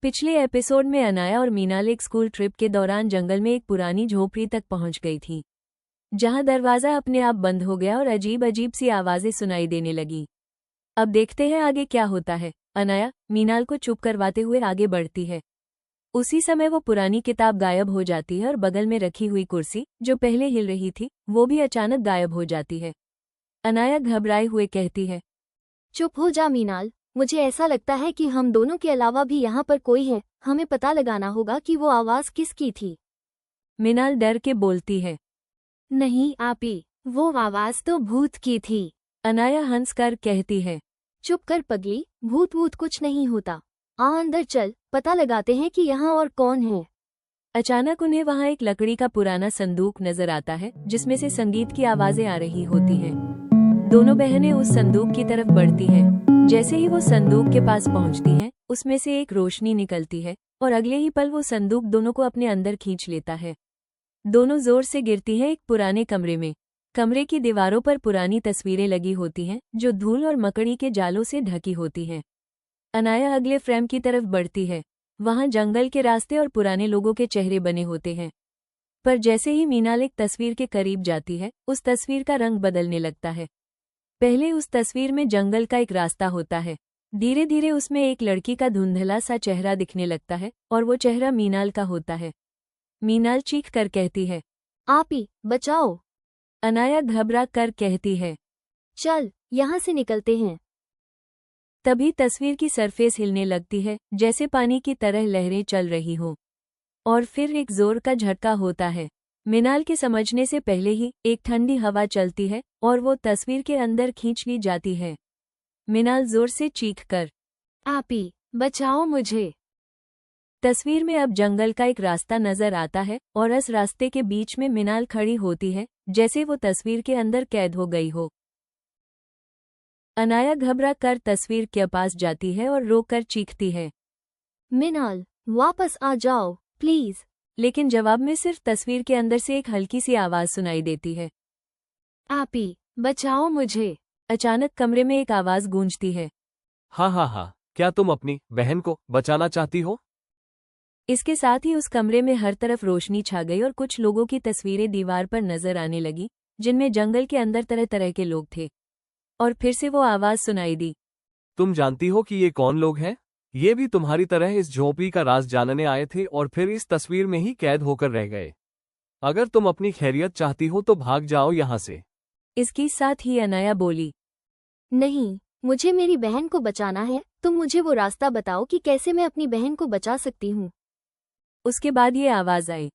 पिछले एपिसोड में अनाया और मीनाल एक स्कूल ट्रिप के दौरान जंगल में एक पुरानी झोपड़ी तक पहुंच गई थी, जहां दरवाजा अपने आप बंद हो गया और अजीब अजीब सी आवाजें सुनाई देने लगी। अब देखते हैं आगे क्या होता है। अनाया मीनाल को चुप करवाते हुए आगे बढ़ती है। उसी समय वो पुरानी किताब गायब हो जाती है और बगल में रखी हुई कुर्सी, जो पहले हिल रही थी, वो भी अचानक गायब हो जाती है। अनाया घबराए हुए कहती है, चुप हो जा मीनाल, मुझे ऐसा लगता है कि हम दोनों के अलावा भी यहाँ पर कोई है। हमें पता लगाना होगा कि वो आवाज किसकी थी। मीनाल डर के बोलती है। नहीं आपी, वो आवाज तो भूत की थी। अनाया हंसकर कहती है। चुप कर पगली, भूत वूत कुछ नहीं होता। आ अंदर चल, पता लगाते हैं कि यहाँ और कौन है। अचानक उन्हें वहाँ एक लकड़ी का पुराना संदूक नजर आता है, जिसमें से संगीत की आवाजें आ रही होती हैं। दोनों बहनें उस संदूक की तरफ बढ़ती हैं। जैसे ही वो संदूक के पास पहुंचती हैं, उसमें से एक रोशनी निकलती है और अगले ही पल वो संदूक दोनों को अपने अंदर खींच लेता है। दोनों जोर से गिरती हैं एक पुराने कमरे में। कमरे की दीवारों पर पुरानी तस्वीरें लगी होती हैं, जो धूल और मकड़ी के जालों से ढकी होती हैं। अनाया अगले फ्रेम की तरफ बढ़ती है। वहां जंगल के रास्ते और पुराने लोगों के चेहरे बने होते हैं। पर जैसे ही मीनाल एक तस्वीर के करीब जाती है, उस तस्वीर का रंग बदलने लगता है। पहले उस तस्वीर में जंगल का एक रास्ता होता है। धीरे धीरे उसमें एक लड़की का धुंधला सा चेहरा दिखने लगता है और वो चेहरा मीनाल का होता है। मीनाल चीख कर कहती है, आपी, बचाओ। अनाया घबरा कर कहती है, चल, यहाँ से निकलते हैं। तभी तस्वीर की सरफेस हिलने लगती है, जैसे पानी की तरह लहरें चल रही हों। और फिर एक जोर का झटका होता है। मीनाल के समझने से पहले ही एक ठंडी हवा चलती है और वो तस्वीर के अंदर खींच ली जाती है। मीनाल जोर से चीख कर, आपी, बचाओ मुझे। तस्वीर में अब जंगल का एक रास्ता नजर आता है और इस रास्ते के बीच में मीनाल खड़ी होती है, जैसे वो तस्वीर के अंदर कैद हो गई हो। अनाया घबरा कर तस्वीर के पास जाती है और रोकर चीखती है, मीनाल, वापस आ जाओ प्लीज। लेकिन जवाब में सिर्फ तस्वीर के अंदर से एक हल्की सी आवाज सुनाई देती है, आपी, बचाओ मुझे। अचानक कमरे में एक आवाज गूंजती है, हाँ, क्या तुम अपनी बहन को बचाना चाहती हो? इसके साथ ही उस कमरे में हर तरफ रोशनी छा गई और कुछ लोगों की तस्वीरें दीवार पर नजर आने लगी, जिनमें जंगल के अंदर तरह तरह के लोग थे। और फिर से वो आवाज सुनाई दी, तुम जानती हो कि ये कौन लोग हैं? ये भी तुम्हारी तरह इस झोपड़ी का राज जानने आए थे और फिर इस तस्वीर में ही कैद होकर रह गए। अगर तुम अपनी खैरियत चाहती हो तो भाग जाओ यहाँ से। इसके साथ ही अनाया बोली, नहीं, मुझे मेरी बहन को बचाना है। तुम मुझे वो रास्ता बताओ कि कैसे मैं अपनी बहन को बचा सकती हूँ। उसके बाद ये आवाज आई,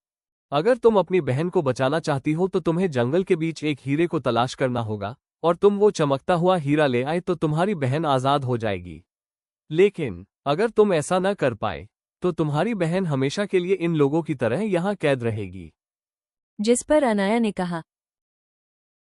अगर तुम अपनी बहन को बचाना चाहती हो तो तुम्हें जंगल के बीच एक हीरे को तलाश करना होगा, और तुम वो चमकता हुआ हीरा ले आए तो तुम्हारी बहन आजाद हो जाएगी। लेकिन अगर तुम ऐसा न कर पाए तो तुम्हारी बहन हमेशा के लिए इन लोगों की तरह यहाँ कैद रहेगी। जिस पर अनाया ने कहा,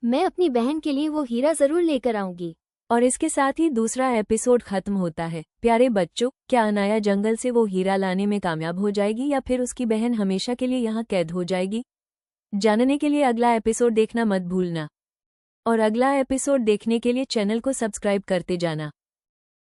मैं अपनी बहन के लिए वो हीरा जरूर लेकर आऊंगी। और इसके साथ ही दूसरा एपिसोड खत्म होता है। प्यारे बच्चों, क्या अनाया जंगल से वो हीरा लाने में कामयाब हो जाएगी या फिर उसकी बहन हमेशा के लिए यहाँ कैद हो जाएगी? जानने के लिए अगला एपिसोड देखना मत भूलना। और अगला एपिसोड देखने के लिए चैनल को सब्सक्राइब करते जाना।